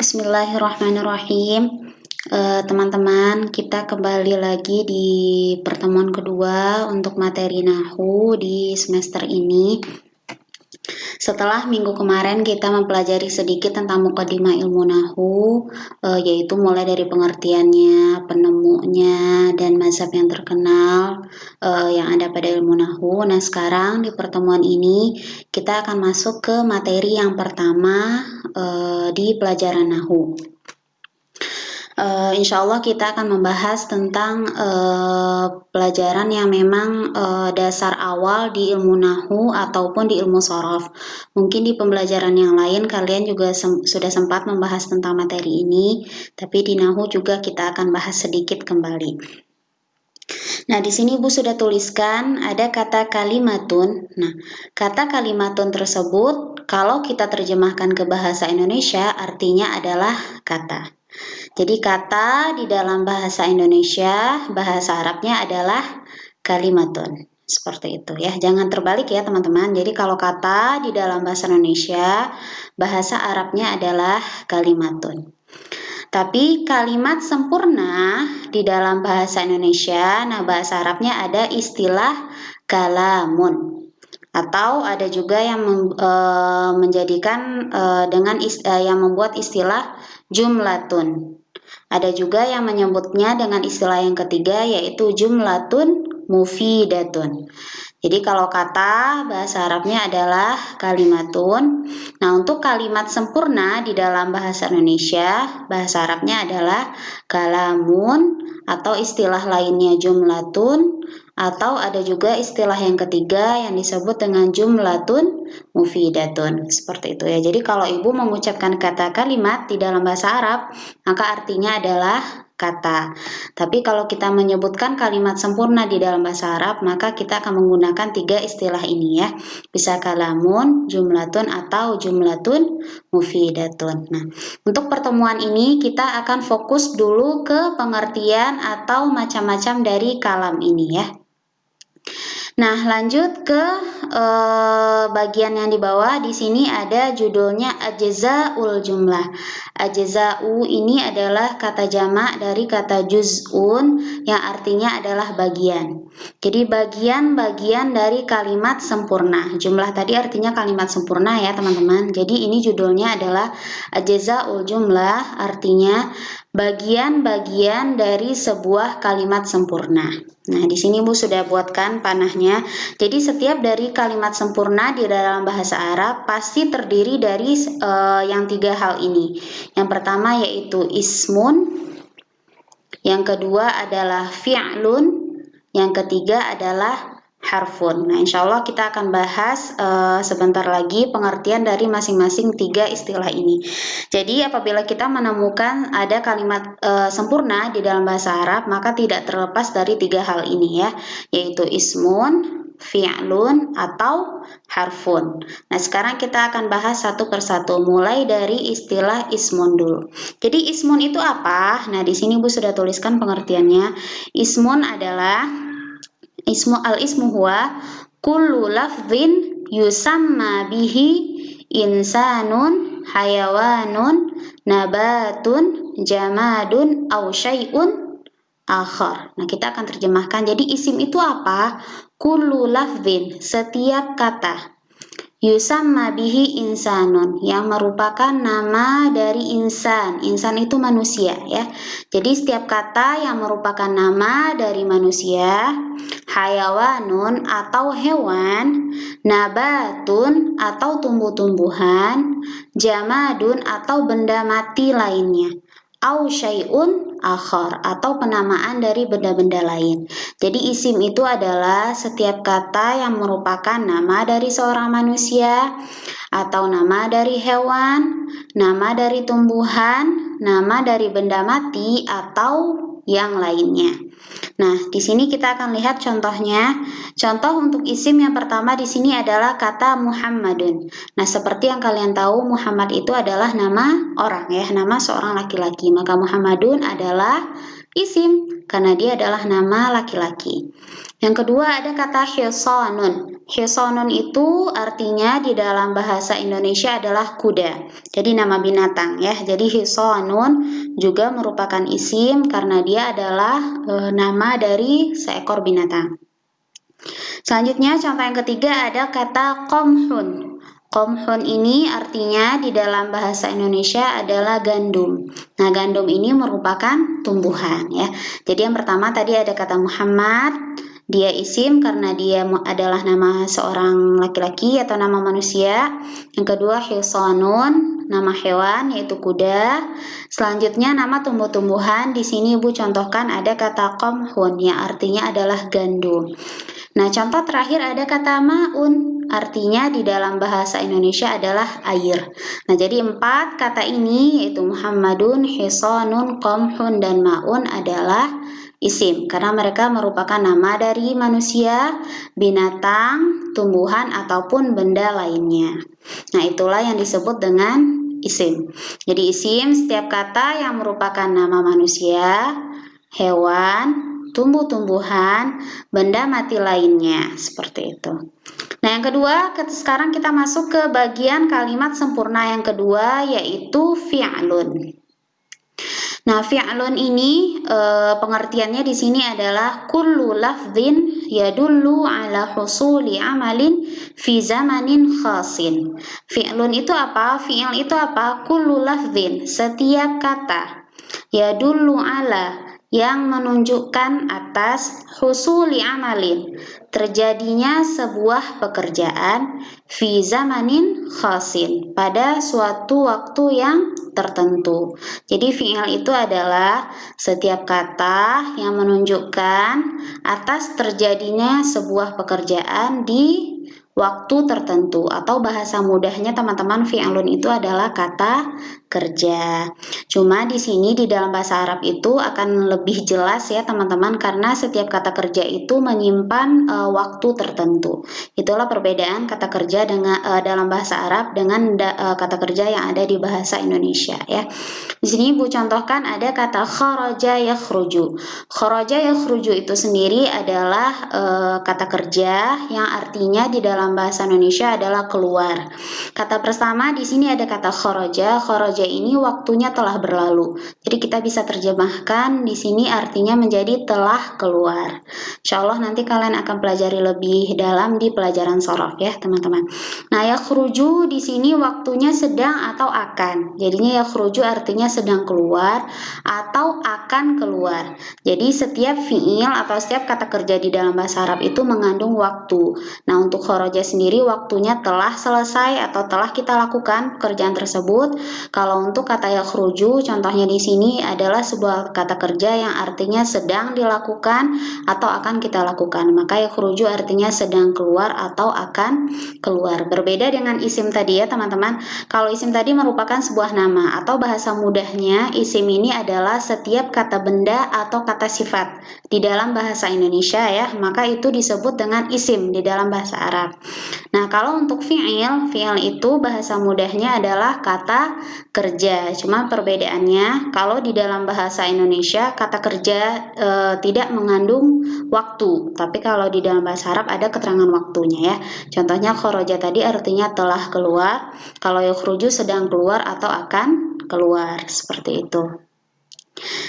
Bismillahirrahmanirrahim. Teman-teman, kita kembali lagi di pertemuan kedua untuk materi Nahwu di semester ini. Setelah minggu kemarin kita mempelajari sedikit tentang mukadimah ilmu Nahwu, yaitu mulai dari pengertiannya, penemunya, dan mazhab yang terkenal yang ada pada ilmu Nahwu. Nah, sekarang di pertemuan ini kita akan masuk ke materi yang pertama di pelajaran Nahwu. Insya Allah kita akan membahas tentang pelajaran yang memang dasar awal di ilmu Nahwu ataupun di ilmu shorof. Mungkin di pembelajaran yang lain kalian juga sudah sempat membahas tentang materi ini, tapi di Nahwu juga kita akan bahas sedikit kembali. Nah, di sini Ibu sudah tuliskan ada kata kalimatun. Nah, kata kalimatun tersebut kalau kita terjemahkan ke bahasa Indonesia artinya adalah kata. Jadi kata di dalam bahasa Indonesia, bahasa Arabnya adalah kalimatun. Seperti itu ya. Jangan terbalik ya teman-teman. Jadi kalau kata di dalam bahasa Indonesia, bahasa Arabnya adalah kalimatun. Tapi kalimat sempurna di dalam bahasa Indonesia, nah bahasa Arabnya ada istilah kalamun. Atau ada juga yang menjadikan yang membuat istilah jumlatun. Ada juga yang menyebutnya dengan istilah yang ketiga yaitu jumlatun mufidatun. Jadi kalau kata bahasa Arabnya adalah kalimatun. Nah, untuk kalimat sempurna di dalam bahasa Indonesia, bahasa Arabnya adalah kalamun atau istilah lainnya jumlatun, atau ada juga istilah yang ketiga yang disebut dengan jumlatun mufidatun. Seperti itu ya. Jadi kalau Ibu mengucapkan kata kalimat di dalam bahasa Arab, maka artinya adalah kata. Tapi kalau kita menyebutkan kalimat sempurna di dalam bahasa Arab, maka kita akan menggunakan tiga istilah ini ya. Bisa kalamun, jumlatun, atau jumlatun mufidatun. Nah, untuk pertemuan ini kita akan fokus dulu ke pengertian atau macam-macam dari kalam ini ya. Nah, lanjut ke bagian yang di bawah. Di sini ada judulnya ajza'ul jumlah. Ajza'u ini adalah kata jamak dari kata juz'un yang artinya adalah bagian. Jadi bagian-bagian dari kalimat sempurna. Jumlah tadi artinya kalimat sempurna ya, teman-teman. Jadi ini judulnya adalah ajza'ul jumlah, artinya bagian-bagian dari sebuah kalimat sempurna. Nah, di sini Bu sudah buatkan panahnya. Jadi setiap dari kalimat sempurna di dalam bahasa Arab pasti terdiri dari yang tiga hal ini. Yang pertama yaitu ismun, yang kedua adalah fi'lun, yang ketiga adalah harfun. Nah, insya Allah kita akan bahas sebentar lagi pengertian dari masing-masing tiga istilah ini. Jadi apabila kita menemukan ada kalimat sempurna di dalam bahasa Arab, maka tidak terlepas dari tiga hal ini ya, yaitu ismun, fi'lun, atau harfun. Nah, sekarang kita akan bahas satu persatu, mulai dari istilah ismun dulu. Jadi ismun itu apa? Nah, di sini Bu sudah tuliskan pengertiannya. Ismun adalah al-ismu huwa kullu lafdhin yusamma bihi insanun, hayawanun, nabatun, jamadun, aw syai'un akhar. Nah, kita akan terjemahkan. Jadi isim itu apa? Kullu lafdhin, setiap kata. Yusamma bihi insanun, yang merupakan nama dari insan. Insan itu manusia ya. Jadi setiap kata yang merupakan nama dari manusia, hayawanun atau hewan, nabatun atau tumbuh-tumbuhan, jamadun atau benda mati lainnya, au syai'un akhar atau penamaan dari benda-benda lain. Jadi isim itu adalah setiap kata yang merupakan nama dari seorang manusia atau nama dari hewan, nama dari tumbuhan, nama dari benda mati atau yang lainnya. Nah, di sini kita akan lihat contohnya. Contoh untuk isim yang pertama di sini adalah kata Muhammadun. Nah, seperti yang kalian tahu, Muhammad itu adalah nama orang ya, nama seorang laki-laki. Maka Muhammadun adalah isim karena dia adalah nama laki-laki. Yang kedua ada kata hisanun. Hisanun itu artinya di dalam bahasa Indonesia adalah kuda. Jadi nama binatang ya. Jadi hisanun juga merupakan isim karena dia adalah nama dari seekor binatang. Selanjutnya contoh yang ketiga ada kata qamhun. Qamhun ini artinya di dalam bahasa Indonesia adalah gandum. Nah, gandum ini merupakan tumbuhan ya. Jadi yang pertama tadi ada kata Muhammad, dia isim karena dia adalah nama seorang laki-laki atau nama manusia. Yang kedua hisanun, nama hewan yaitu kuda. Selanjutnya nama tumbuh-tumbuhan. Di sini Ibu contohkan ada kata qamhun yang artinya adalah gandum. Nah, contoh terakhir ada kata ma'un, artinya di dalam bahasa Indonesia adalah air. Nah, jadi 4 kata ini yaitu Muhammadun, hisanun, qamhun, dan ma'un adalah isim karena mereka merupakan nama dari manusia, binatang, tumbuhan, ataupun benda lainnya. Nah, itulah yang disebut dengan isim. Jadi isim setiap kata yang merupakan nama manusia, hewan, tumbuh-tumbuhan, benda mati lainnya, seperti itu. Nah, yang kedua, sekarang kita masuk ke bagian kalimat sempurna yang kedua, yaitu fi'lun. Nah, fi'lun ini pengertiannya di sini adalah kullu lafdhin yadullu ala husuli amalin fi zamanin khasin. Fi'lun itu apa? Fi'il itu apa? Kullu lafdhin, setiap kata, yadullu ala, yang menunjukkan atas husuli amalin, terjadinya sebuah pekerjaan, fi zamanin khasin, pada suatu waktu yang tertentu. Jadi fi'il itu adalah setiap kata yang menunjukkan atas terjadinya sebuah pekerjaan di waktu tertentu, atau bahasa mudahnya teman-teman fi'lun itu adalah kata kerja. Cuma di sini di dalam bahasa Arab itu akan lebih jelas ya teman-teman, karena setiap kata kerja itu menyimpan waktu tertentu. Itulah perbedaan kata kerja dengan dalam bahasa Arab dengan kata kerja yang ada di bahasa Indonesia ya. Di sini Ibu contohkan ada kata kharaja yakhruju. Kharaja yakhruju itu sendiri adalah kata kerja yang artinya di dalam bahasa Indonesia adalah keluar. Kata pertama di sini ada kata kharaja. Kharaja ini waktunya telah berlalu. Jadi kita bisa terjemahkan di sini artinya menjadi telah keluar. Insya Allah nanti kalian akan pelajari lebih dalam di pelajaran shorof ya teman-teman. Nah, yakhruju di sini waktunya sedang atau akan. Jadinya yakhruju artinya sedang keluar atau akan keluar. Jadi setiap fiil atau setiap kata kerja di dalam bahasa Arab itu mengandung waktu. Nah, untuk kharaja sendiri waktunya telah selesai atau telah kita lakukan pekerjaan tersebut. Kalau untuk kata yakhruju contohnya di sini adalah sebuah kata kerja yang artinya sedang dilakukan atau akan kita lakukan. Maka yakhruju artinya sedang keluar atau akan keluar. Berbeda dengan isim tadi ya teman-teman. Kalau isim tadi merupakan sebuah nama, atau bahasa mudahnya isim ini adalah setiap kata benda atau kata sifat di dalam bahasa Indonesia ya, maka itu disebut dengan isim di dalam bahasa Arab. Nah, kalau untuk fi'il itu bahasa mudahnya adalah kata kerja. Cuma perbedaannya kalau di dalam bahasa Indonesia kata kerja tidak mengandung waktu, tapi kalau di dalam bahasa Arab ada keterangan waktunya ya. Contohnya kharaja tadi artinya telah keluar, kalau yakhruju sedang keluar atau akan keluar, seperti itu.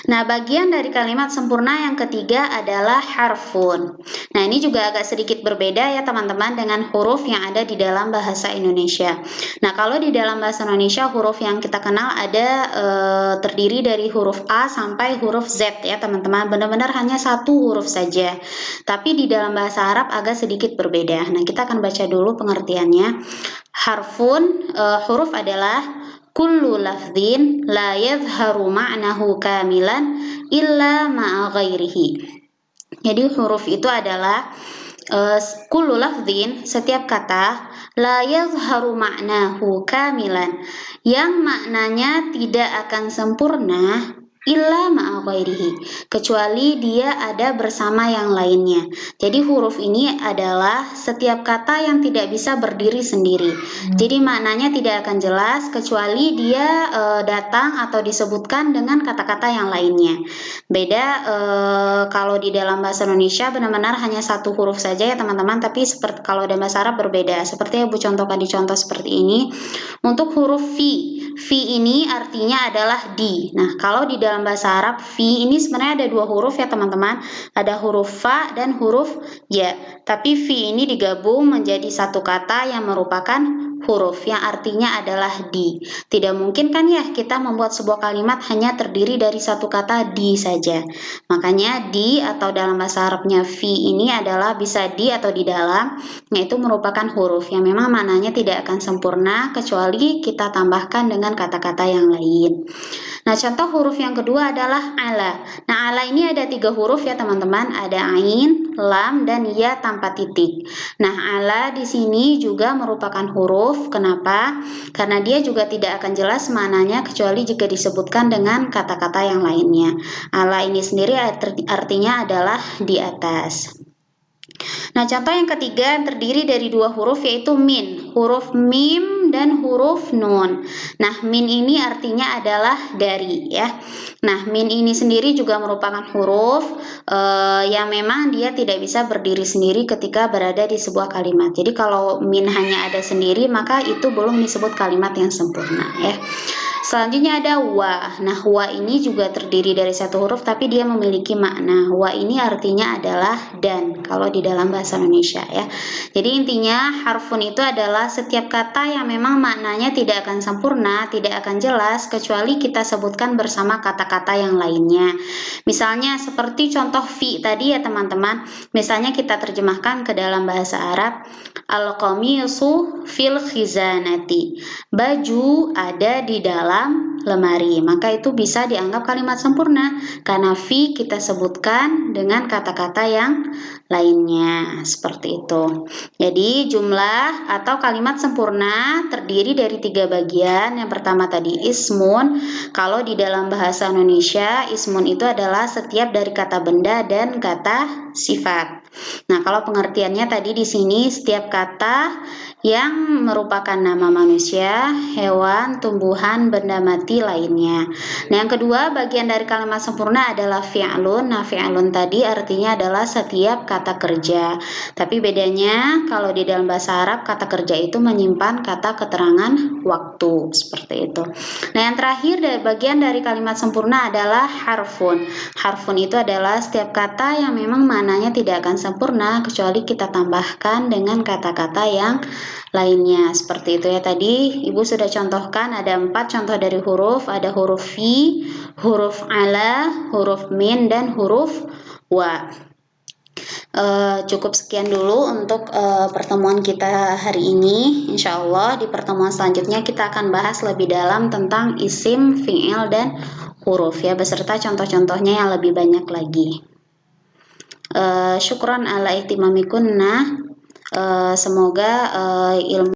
Nah, bagian dari kalimat sempurna yang ketiga adalah harfun. Nah, ini juga agak sedikit berbeda ya teman-teman dengan huruf yang ada di dalam bahasa Indonesia. Nah, kalau di dalam bahasa Indonesia huruf yang kita kenal ada terdiri dari huruf A sampai huruf Z ya teman-teman. Benar-benar hanya satu huruf saja. Tapi di dalam bahasa Arab agak sedikit berbeda. Nah, kita akan baca dulu pengertiannya. Harfun, huruf adalah kullu lafdhin la yadhharu ma'nahu kamilan illa ma'a ghairihi. Jadi huruf itu adalah kullu lafdhin, setiap kata, la yadhharu ma'nahu kamilan, yang maknanya tidak akan sempurna illa ma'a ghairihi, kecuali dia ada bersama yang lainnya. Jadi huruf ini adalah setiap kata yang tidak bisa berdiri sendiri. Jadi maknanya tidak akan jelas kecuali dia datang atau disebutkan dengan kata-kata yang lainnya. Beda kalau di dalam bahasa Indonesia benar-benar hanya satu huruf saja ya teman-teman, tapi seperti kalau dalam bahasa Arab berbeda. Seperti yang Bu contohkan di contoh seperti ini. Untuk huruf fi ini artinya adalah di. Nah, kalau di dalam bahasa Arab, fi ini sebenarnya ada dua huruf ya teman-teman. Ada huruf fa dan huruf ya. Tapi fi ini digabung menjadi satu kata yang merupakan huruf yang artinya adalah di. Tidak mungkin kan ya kita membuat sebuah kalimat hanya terdiri dari satu kata di saja. Makanya di atau dalam bahasa Arabnya fi ini adalah bisa di atau di dalam, yaitu merupakan huruf yang memang maknanya tidak akan sempurna kecuali kita tambahkan dengan kata-kata yang lain. Nah, contoh huruf yang kedua adalah ala. Nah, ala ini ada 3 huruf ya teman-teman, ada ain, lam, dan ya tanpa titik. Nah, ala di sini juga merupakan huruf. Kenapa? Karena dia juga tidak akan jelas maknanya kecuali jika disebutkan dengan kata-kata yang lainnya. Ala ini sendiri artinya adalah di atas. Nah, contoh yang ketiga terdiri dari 2 huruf yaitu min, huruf mim dan huruf nun. Nah, min ini artinya adalah dari ya. Nah, min ini sendiri juga merupakan huruf yang memang dia tidak bisa berdiri sendiri ketika berada di sebuah kalimat. Jadi kalau min hanya ada sendiri maka itu belum disebut kalimat yang sempurna ya. Selanjutnya ada wa. Nah, wa ini juga terdiri dari 1 huruf tapi dia memiliki makna. Wa ini artinya adalah dan kalau di dalam bahasa Indonesia ya. Jadi intinya harfun itu adalah setiap kata yang memang maknanya tidak akan sempurna, tidak akan jelas kecuali kita sebutkan bersama kata-kata yang lainnya. Misalnya seperti contoh fi tadi ya teman-teman. Misalnya kita terjemahkan ke dalam bahasa Arab, al-qamisu fil khizanati. Baju ada di dalam lemari, maka itu bisa dianggap kalimat sempurna karena fi kita sebutkan dengan kata-kata yang lainnya seperti itu. Jadi jumlah atau kalimat sempurna terdiri dari 3 bagian. Yang pertama tadi ismun. Kalau di dalam bahasa Indonesia ismun itu adalah setiap dari kata benda dan kata sifat. Nah, kalau pengertiannya tadi di sini setiap kata yang merupakan nama manusia, hewan, tumbuhan, benda mati lainnya. Nah, yang kedua bagian dari kalimat sempurna adalah fi'lun. Nah, fi'lun tadi artinya adalah setiap kata kerja. Tapi bedanya kalau di dalam bahasa Arab kata kerja itu menyimpan kata keterangan waktu seperti itu. Nah, yang terakhir dari bagian dari kalimat sempurna adalah harfun. Harfun itu adalah setiap kata yang memang maknanya tidak akan sempurna kecuali kita tambahkan dengan kata-kata yang lainnya. Seperti itu ya tadi Ibu sudah contohkan ada 4 contoh dari huruf, ada huruf fi, huruf ala, huruf min, dan huruf wa. Cukup sekian dulu untuk pertemuan kita hari ini. Insya Allah di pertemuan selanjutnya kita akan bahas lebih dalam tentang isim, fi'il, dan huruf ya beserta contoh-contohnya yang lebih banyak lagi. Syukran ala ihtimamikunna. Semoga ilmu